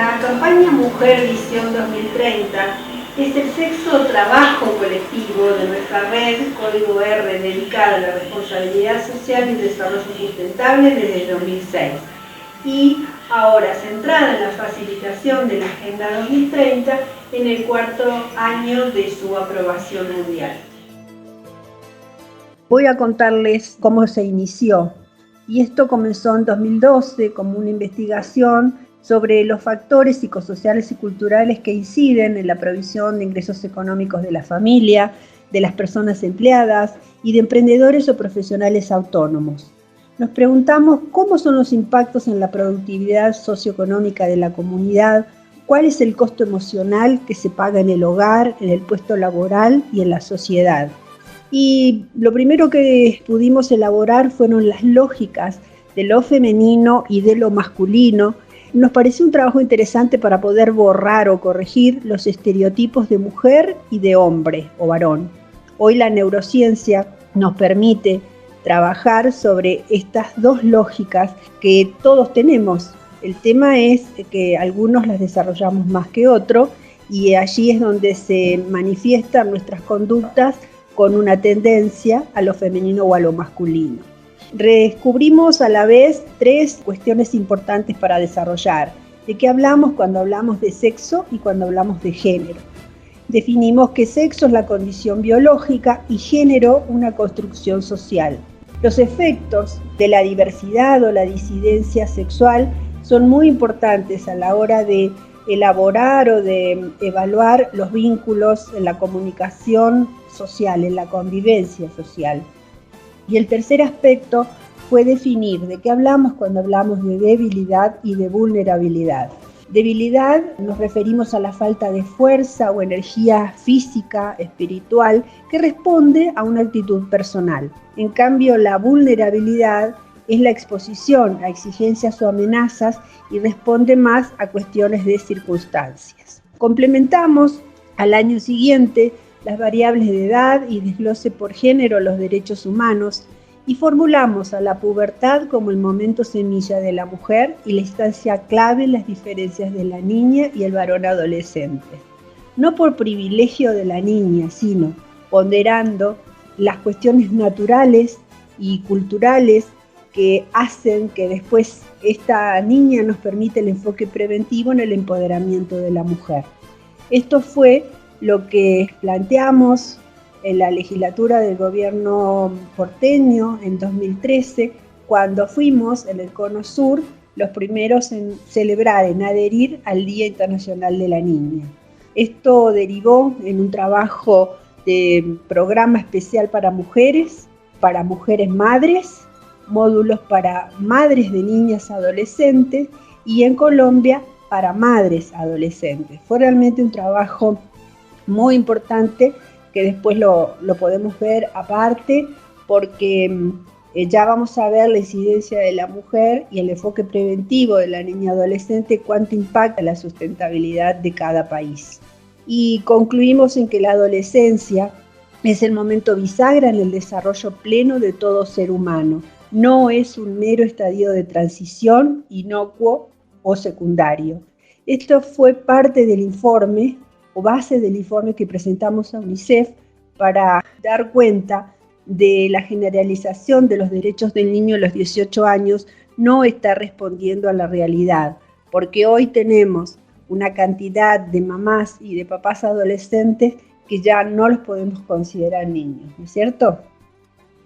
La campaña Mujer Visión 2030 es el sexto trabajo colectivo de nuestra red Código R dedicada a la responsabilidad social y desarrollo sustentable desde el 2006 y ahora centrada en la facilitación de la Agenda 2030 en el cuarto año de su aprobación mundial. Voy a contarles cómo se inició. Y esto comenzó en 2012 como una investigación sobre los factores psicosociales y culturales que inciden en la provisión de ingresos económicos de la familia, de las personas empleadas y de emprendedores o profesionales autónomos. Nos preguntamos cómo son los impactos en la productividad socioeconómica de la comunidad, cuál es el costo emocional que se paga en el hogar, en el puesto laboral y en la sociedad. Y lo primero que pudimos elaborar fueron las lógicas de lo femenino y de lo masculino. Nos pareció un trabajo interesante para poder borrar o corregir los estereotipos de mujer y de hombre o varón. Hoy la neurociencia nos permite trabajar sobre estas dos lógicas que todos tenemos. El tema es que algunos las desarrollamos más que otros y allí es donde se manifiestan nuestras conductas con una tendencia a lo femenino o a lo masculino. Descubrimos a la vez tres cuestiones importantes para desarrollar. ¿De qué hablamos cuando hablamos de sexo y cuando hablamos de género? Definimos que sexo es la condición biológica y género una construcción social. Los efectos de la diversidad o la disidencia sexual son muy importantes a la hora de elaborar o de evaluar los vínculos en la comunicación social, en la convivencia social. Y el tercer aspecto fue definir de qué hablamos cuando hablamos de debilidad y de vulnerabilidad. Debilidad nos referimos a la falta de fuerza o energía física, espiritual, que responde a una actitud personal. En cambio, la vulnerabilidad es la exposición a exigencias o amenazas y responde más a cuestiones de circunstancias. Complementamos al año siguiente las variables de edad y desglose por género los derechos humanos y formulamos a la pubertad como el momento semilla de la mujer y la instancia clave en las diferencias de la niña y el varón adolescente. No por privilegio de la niña, sino ponderando las cuestiones naturales y culturales que hacen que después esta niña nos permite el enfoque preventivo en el empoderamiento de la mujer. Esto fue lo que planteamos en la legislatura del gobierno porteño en 2013, cuando fuimos en el Cono Sur los primeros en celebrar, en adherir al Día Internacional de la Niña. Esto derivó en un trabajo de programa especial para mujeres madres, módulos para madres de niñas adolescentes y en Colombia para madres adolescentes. Fue realmente un trabajo muy importante que después lo podemos ver aparte porque ya vamos a ver la incidencia de la mujer y el enfoque preventivo de la niña adolescente, cuánto impacta la sustentabilidad de cada país. Y concluimos en que la adolescencia es el momento bisagra en el desarrollo pleno de todo ser humano. No es un mero estadio de transición inocuo o secundario. Esto fue parte del informe o base del informe que presentamos a UNICEF para dar cuenta de la generalización de los derechos del niño a los 18 años no está respondiendo a la realidad, porque hoy tenemos una cantidad de mamás y de papás adolescentes que ya no los podemos considerar niños, ¿no es cierto?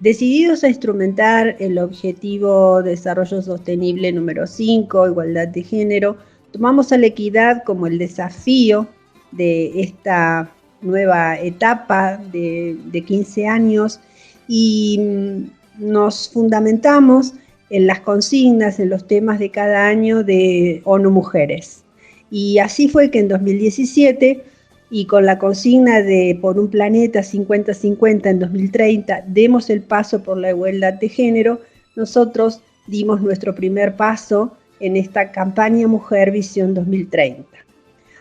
Decididos a instrumentar el Objetivo de Desarrollo Sostenible número 5, igualdad de género, tomamos a la equidad como el desafío de esta nueva etapa de 15 años y nos fundamentamos en las consignas, en los temas de cada año de ONU Mujeres. Y así fue que en 2017, y con la consigna de Por un planeta 50-50 en 2030, demos el paso por la igualdad de género, nosotros dimos nuestro primer paso en esta campaña Mujer Visión 2030.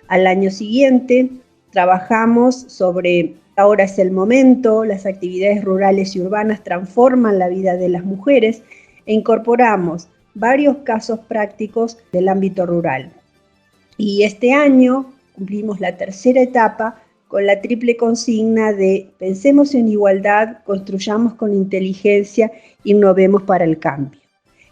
Al año siguiente trabajamos sobre Ahora es el momento, las actividades rurales y urbanas transforman la vida de las mujeres e incorporamos varios casos prácticos del ámbito rural. Y este año cumplimos la tercera etapa con la triple consigna de pensemos en igualdad, construyamos con inteligencia, innovemos para el cambio.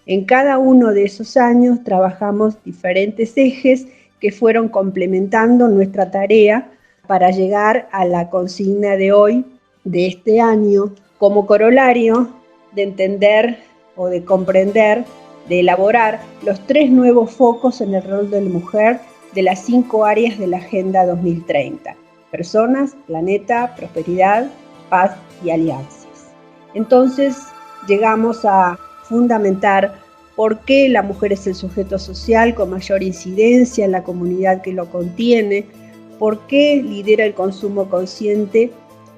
En cada uno de esos años trabajamos diferentes ejes que fueron complementando nuestra tarea para llegar a la consigna de hoy, de este año, como corolario de entender o de comprender, de elaborar los 3 nuevos focos en el rol de la mujer de las 5 áreas de la Agenda 2030. Personas, planeta, prosperidad, paz y alianzas. Entonces llegamos a fundamentar por qué la mujer es el sujeto social con mayor incidencia en la comunidad que lo contiene, por qué lidera el consumo consciente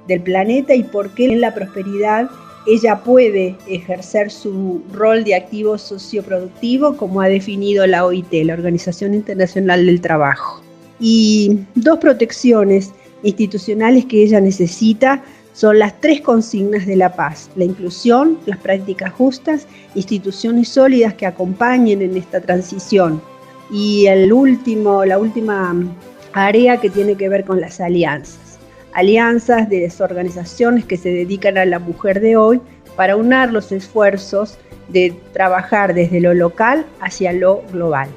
del planeta y por qué en la prosperidad ella puede ejercer su rol de activo socioproductivo como ha definido la OIT, la Organización Internacional del Trabajo. Y 2 protecciones institucionales que ella necesita son las 3 consignas de la paz: la inclusión, las prácticas justas, instituciones sólidas que acompañen en esta transición. Y la última área que tiene que ver con las alianzas. Alianzas de las organizaciones que se dedican a la mujer de hoy para unar los esfuerzos de trabajar desde lo local hacia lo global.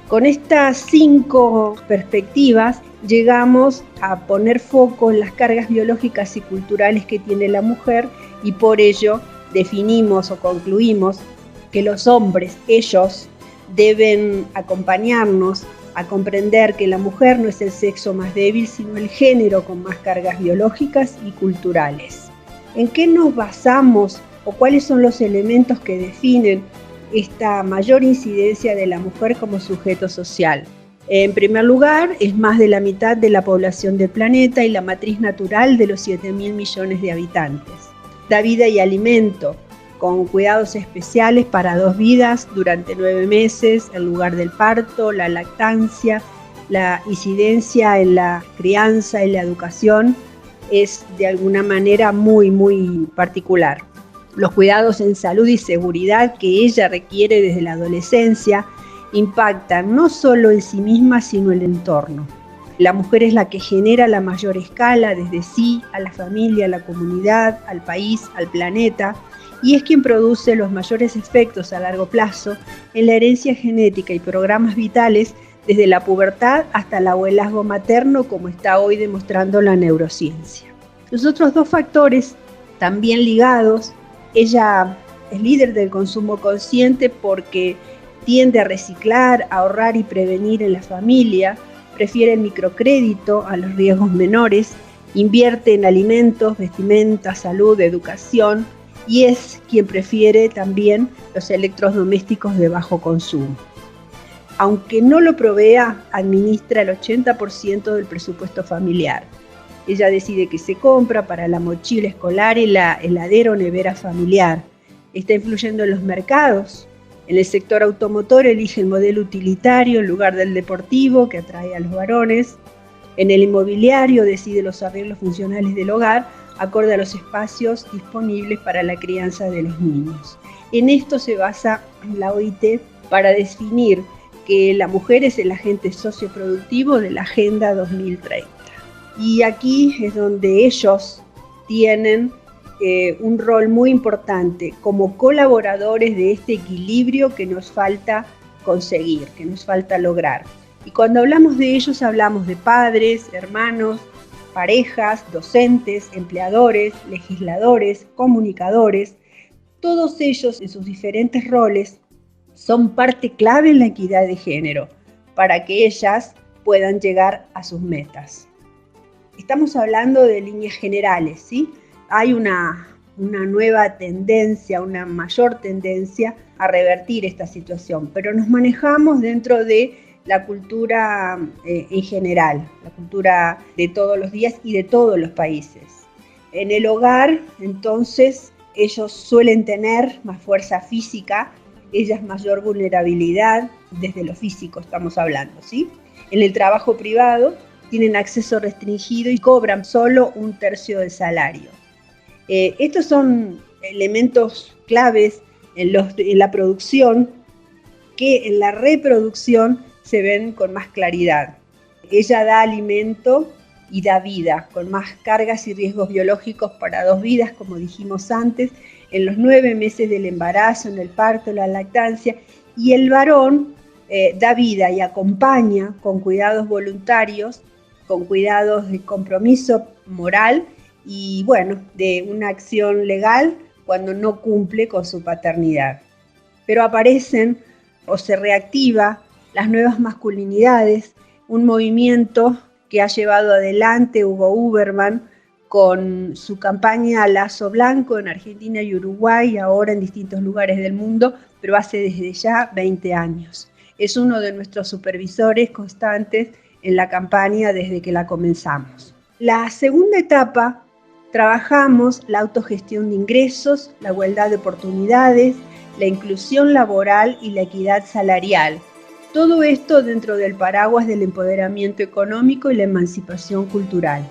Con estas 5 perspectivas llegamos a poner foco en las cargas biológicas y culturales que tiene la mujer y por ello definimos o concluimos que los hombres, ellos, deben acompañarnos a comprender que la mujer no es el sexo más débil, sino el género con más cargas biológicas y culturales. ¿En qué nos basamos o cuáles son los elementos que definen esta mayor incidencia de la mujer como sujeto social? En primer lugar, es más de la mitad de la población del planeta y la matriz natural de los 7.000 millones de habitantes. Da vida y alimento, con cuidados especiales para 2 vidas durante 9 meses, el lugar del parto, la lactancia, la incidencia en la crianza y la educación es de alguna manera muy, muy particular. Los cuidados en salud y seguridad que ella requiere desde la adolescencia impactan no solo en sí misma, sino en el entorno. La mujer es la que genera la mayor escala desde sí, a la familia, a la comunidad, al país, al planeta, y es quien produce los mayores efectos a largo plazo en la herencia genética y programas vitales desde la pubertad hasta el abuelazgo materno, como está hoy demostrando la neurociencia. Los otros 2 factores también ligados: ella es líder del consumo consciente porque tiende a reciclar, a ahorrar y prevenir en la familia, prefiere el microcrédito a los riesgos menores, invierte en alimentos, vestimenta, salud, educación, y es quien prefiere también los electrodomésticos de bajo consumo. Aunque no lo provea, administra el 80% del presupuesto familiar. Ella decide qué se compra para la mochila escolar y la heladera o nevera familiar. Está influyendo en los mercados. En el sector automotor elige el modelo utilitario en lugar del deportivo que atrae a los varones. En el inmobiliario decide los arreglos funcionales del hogar acorde a los espacios disponibles para la crianza de los niños. En esto se basa la OIT para definir que la mujer es el agente socioproductivo de la Agenda 2030. Y aquí es donde ellos tienen un rol muy importante como colaboradores de este equilibrio que nos falta conseguir, que nos falta lograr. Y cuando hablamos de ellos hablamos de padres, hermanos, parejas, docentes, empleadores, legisladores, comunicadores. Todos ellos en sus diferentes roles son parte clave en la equidad de género para que ellas puedan llegar a sus metas. Estamos hablando de líneas generales, ¿sí? Hay una nueva tendencia, una mayor tendencia a revertir esta situación, pero nos manejamos dentro de la cultura en general, la cultura de todos los días y de todos los países. En el hogar, entonces, ellos suelen tener más fuerza física, ellas mayor vulnerabilidad, desde lo físico estamos hablando, ¿sí? En el trabajo privado tienen acceso restringido y cobran solo 1/3 del salario. Estos son elementos claves en la producción que en la reproducción se ven con más claridad. Ella da alimento y da vida, con más cargas y riesgos biológicos para 2 vidas, como dijimos antes, en los 9 meses del embarazo, en el parto, la lactancia, y el varón da vida y acompaña con cuidados voluntarios, con cuidados de compromiso moral y, bueno, de una acción legal cuando no cumple con su paternidad. Pero aparecen o se reactiva las nuevas masculinidades, un movimiento que ha llevado adelante Hugo Huberman con su campaña Lazo Blanco en Argentina y Uruguay, ahora en distintos lugares del mundo, pero hace desde ya 20 años. Es uno de nuestros supervisores constantes en la campaña desde que la comenzamos. La segunda etapa, trabajamos la autogestión de ingresos, la igualdad de oportunidades, la inclusión laboral y la equidad salarial. Todo esto dentro del paraguas del empoderamiento económico y la emancipación cultural.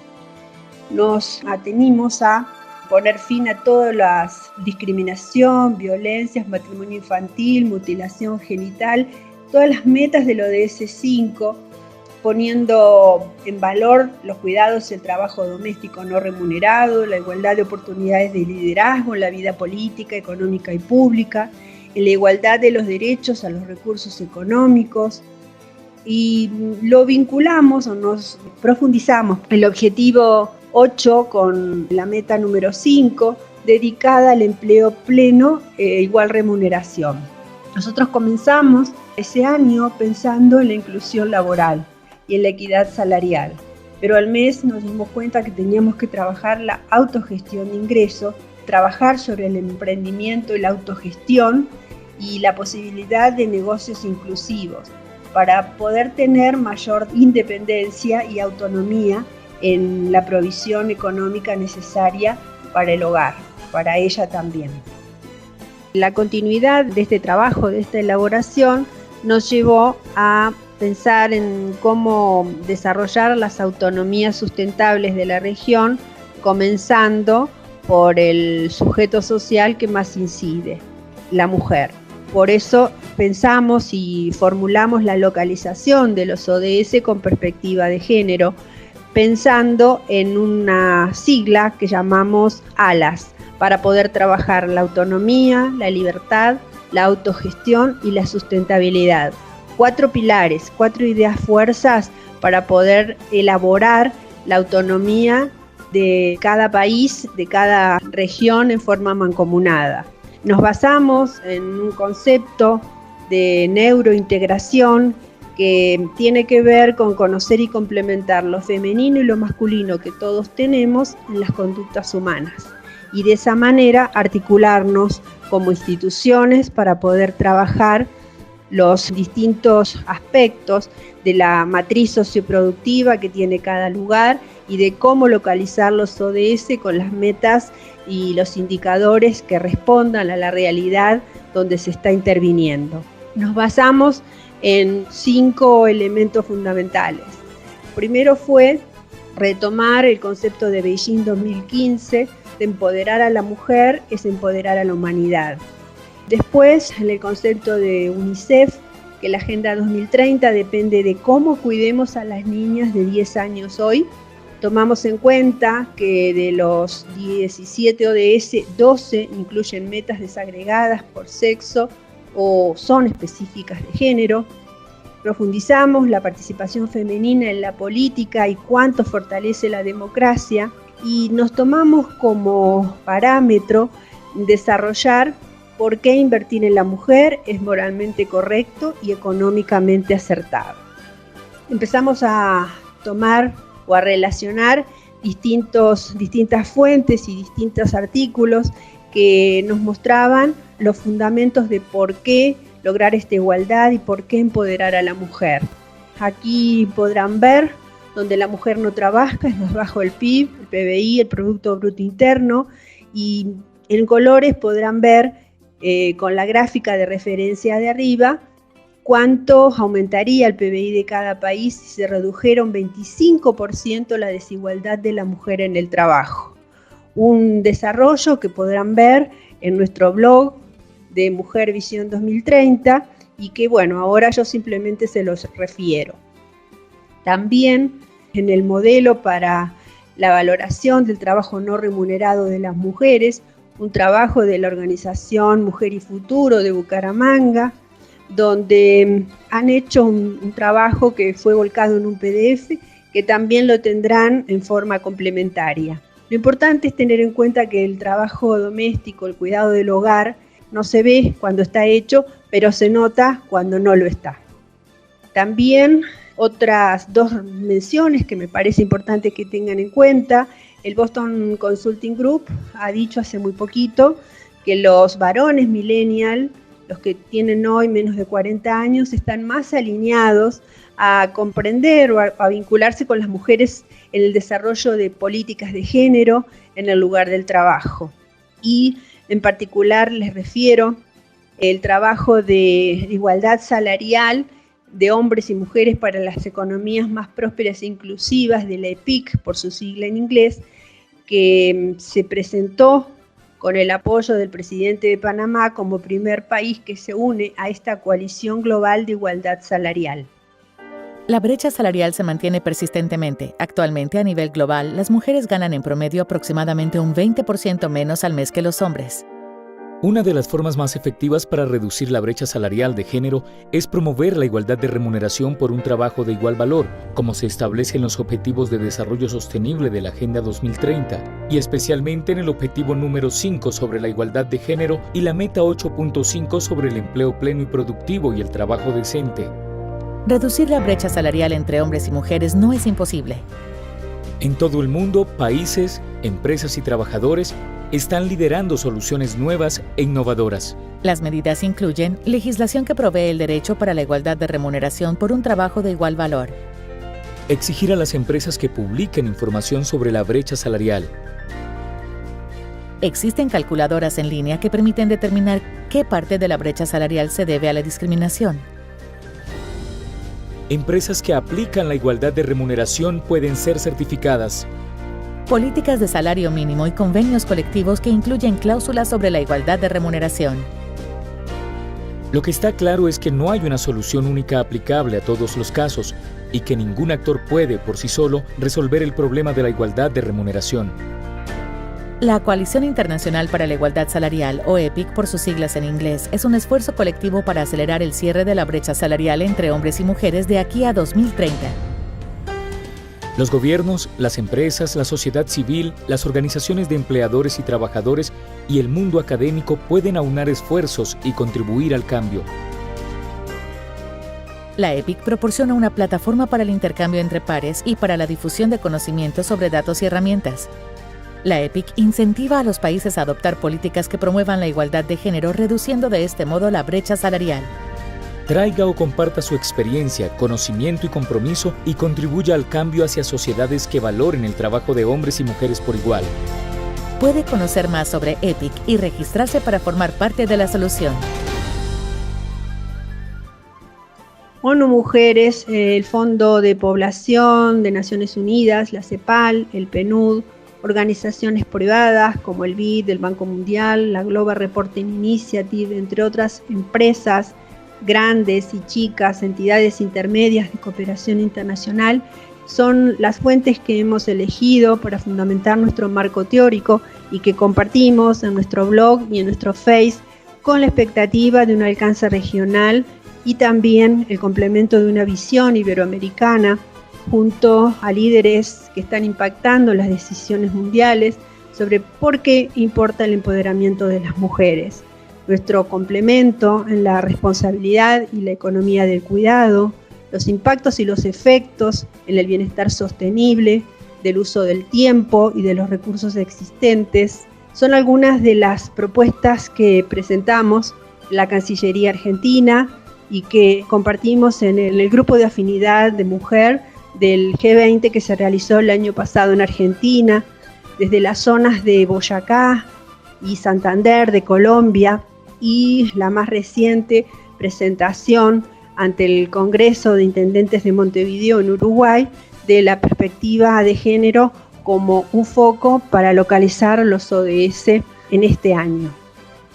Nos atenimos a poner fin a todas las discriminación, violencias, matrimonio infantil, mutilación genital, todas las metas del ODS 5, poniendo en valor los cuidados y el trabajo doméstico no remunerado, la igualdad de oportunidades de liderazgo en la vida política, económica y pública, en la igualdad de los derechos a los recursos económicos, y lo vinculamos o nos profundizamos el objetivo 8 con la meta número 5, dedicada al empleo pleno e igual remuneración. Nosotros comenzamos ese año pensando en la inclusión laboral y en la equidad salarial, pero al mes nos dimos cuenta que teníamos que trabajar la autogestión de ingresos, trabajar sobre el emprendimiento y la autogestión y la posibilidad de negocios inclusivos para poder tener mayor independencia y autonomía en la provisión económica necesaria para el hogar, para ella también. La continuidad de este trabajo, de esta elaboración, nos llevó a pensar en cómo desarrollar las autonomías sustentables de la región, comenzando por el sujeto social que más incide, la mujer. Por eso pensamos y formulamos la localización de los ODS con perspectiva de género, pensando en una sigla que llamamos ALAS, para poder trabajar la autonomía, la libertad, la autogestión y la sustentabilidad. 4 pilares, 4 ideas fuerzas para poder elaborar la autonomía de cada país, de cada región en forma mancomunada. Nos basamos en un concepto de neurointegración que tiene que ver con conocer y complementar lo femenino y lo masculino que todos tenemos en las conductas humanas, y de esa manera articularnos como instituciones para poder trabajar los distintos aspectos de la matriz socioproductiva que tiene cada lugar y de cómo localizar los ODS con las metas y los indicadores que respondan a la realidad donde se está interviniendo. Nos basamos en 5 elementos fundamentales. Primero fue retomar el concepto de Beijing 2015, de empoderar a la mujer es empoderar a la humanidad. Después, en el concepto de UNICEF, que la Agenda 2030 depende de cómo cuidemos a las niñas de 10 años hoy, tomamos en cuenta que de los 17 ODS, 12 incluyen metas desagregadas por sexo o son específicas de género. Profundizamos la participación femenina en la política y cuánto fortalece la democracia, y nos tomamos como parámetro desarrollar por qué invertir en la mujer es moralmente correcto y económicamente acertado. Empezamos a tomar o a relacionar distintas fuentes y distintos artículos que nos mostraban los fundamentos de por qué lograr esta igualdad y por qué empoderar a la mujer. Aquí podrán ver donde la mujer no trabaja, es más bajo el PIB, el PBI, el Producto Bruto Interno, y en colores podrán ver con la gráfica de referencia de arriba cuánto aumentaría el PBI de cada país si se redujera un 25% la desigualdad de la mujer en el trabajo. Un desarrollo que podrán ver en nuestro blog de Mujer Visión 2030 y que bueno, ahora yo simplemente se los refiero. También en el modelo para la valoración del trabajo no remunerado de las mujeres, un trabajo de la organización Mujer y Futuro de Bucaramanga, donde han hecho un trabajo que fue volcado en un PDF, que también lo tendrán en forma complementaria. Lo importante es tener en cuenta que el trabajo doméstico, el cuidado del hogar, no se ve cuando está hecho, pero se nota cuando no lo está. También otras dos menciones que me parece importante que tengan en cuenta. El Boston Consulting Group ha dicho hace muy poquito que los varones millennial, los que tienen hoy menos de 40 años, están más alineados a comprender o a vincularse con las mujeres en el desarrollo de políticas de género en el lugar del trabajo. Y en particular les refiero el trabajo de igualdad salarial de hombres y mujeres para las economías más prósperas e inclusivas de la EPIC, por su sigla en inglés, que se presentó con el apoyo del presidente de Panamá como primer país que se une a esta coalición global de igualdad salarial. La brecha salarial se mantiene persistentemente. Actualmente, a nivel global, las mujeres ganan en promedio aproximadamente un 20% menos al mes que los hombres. Una de las formas más efectivas para reducir la brecha salarial de género es promover la igualdad de remuneración por un trabajo de igual valor, como se establece en los Objetivos de Desarrollo Sostenible de la Agenda 2030, y especialmente en el Objetivo número 5 sobre la igualdad de género y la Meta 8.5 sobre el empleo pleno y productivo y el trabajo decente. Reducir la brecha salarial entre hombres y mujeres no es imposible. En todo el mundo, países, empresas y trabajadores están liderando soluciones nuevas e innovadoras. Las medidas incluyen legislación que provee el derecho para la igualdad de remuneración por un trabajo de igual valor. Exigir a las empresas que publiquen información sobre la brecha salarial. Existen calculadoras en línea que permiten determinar qué parte de la brecha salarial se debe a la discriminación. Empresas que aplican la igualdad de remuneración pueden ser certificadas. Políticas de salario mínimo y convenios colectivos que incluyen cláusulas sobre la igualdad de remuneración. Lo que está claro es que no hay una solución única aplicable a todos los casos y que ningún actor puede, por sí solo, resolver el problema de la igualdad de remuneración. La Coalición Internacional para la Igualdad Salarial, o EPIC por sus siglas en inglés, es un esfuerzo colectivo para acelerar el cierre de la brecha salarial entre hombres y mujeres de aquí a 2030. Los gobiernos, las empresas, la sociedad civil, las organizaciones de empleadores y trabajadores y el mundo académico pueden aunar esfuerzos y contribuir al cambio. La EPIC proporciona una plataforma para el intercambio entre pares y para la difusión de conocimientos sobre datos y herramientas. La EPIC incentiva a los países a adoptar políticas que promuevan la igualdad de género, reduciendo de este modo la brecha salarial. Traiga o comparta su experiencia, conocimiento y compromiso y contribuya al cambio hacia sociedades que valoren el trabajo de hombres y mujeres por igual. Puede conocer más sobre EPIC y registrarse para formar parte de la solución. ONU Mujeres, el Fondo de Población de Naciones Unidas, la CEPAL, el PNUD, organizaciones privadas como el BID, el Banco Mundial, la Global Reporting Initiative, entre otras empresas grandes y chicas, entidades intermedias de cooperación internacional, son las fuentes que hemos elegido para fundamentar nuestro marco teórico y que compartimos en nuestro blog y en nuestro Face con la expectativa de un alcance regional y también el complemento de una visión iberoamericana junto a líderes que están impactando las decisiones mundiales sobre por qué importa el empoderamiento de las mujeres. Nuestro complemento en la responsabilidad y la economía del cuidado, los impactos y los efectos en el bienestar sostenible, del uso del tiempo y de los recursos existentes, son algunas de las propuestas que presentamos en la Cancillería Argentina y que compartimos en el grupo de afinidad de mujer del G20 que se realizó el año pasado en Argentina, desde las zonas de Boyacá y Santander de Colombia, y la más reciente presentación ante el Congreso de Intendentes de Montevideo en Uruguay de la perspectiva de género como un foco para localizar los ODS en este año.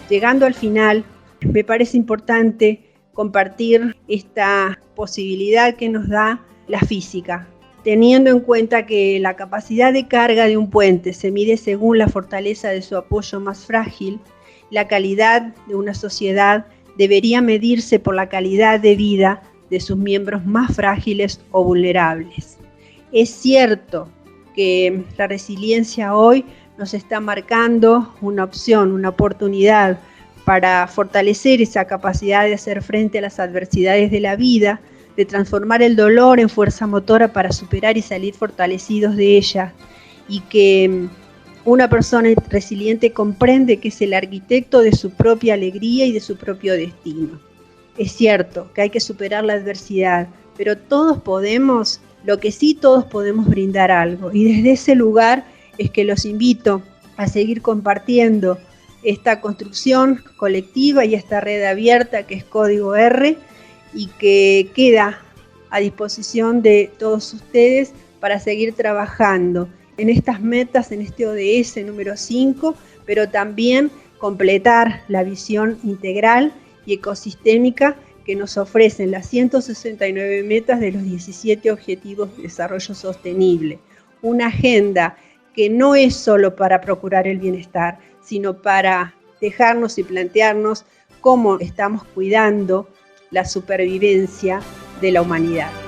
Llegando al final, me parece importante compartir esta posibilidad que nos da la física, teniendo en cuenta que la capacidad de carga de un puente se mide según la fortaleza de su apoyo más frágil. La calidad de una sociedad debería medirse por la calidad de vida de sus miembros más frágiles o vulnerables. Es cierto que la resiliencia hoy nos está marcando una opción, una oportunidad para fortalecer esa capacidad de hacer frente a las adversidades de la vida, de transformar el dolor en fuerza motora para superar y salir fortalecidos de ella, y que una persona resiliente comprende que es el arquitecto de su propia alegría y de su propio destino. Es cierto que hay que superar la adversidad, pero todos podemos, lo que sí todos podemos brindar algo, y desde ese lugar es que los invito a seguir compartiendo esta construcción colectiva y esta red abierta que es Código R, y que queda a disposición de todos ustedes para seguir trabajando en estas metas, en este ODS número 5, pero también completar la visión integral y ecosistémica que nos ofrecen las 169 metas de los 17 Objetivos de Desarrollo Sostenible. Una agenda que no es solo para procurar el bienestar, sino para dejarnos y plantearnos cómo estamos cuidando la supervivencia de la humanidad.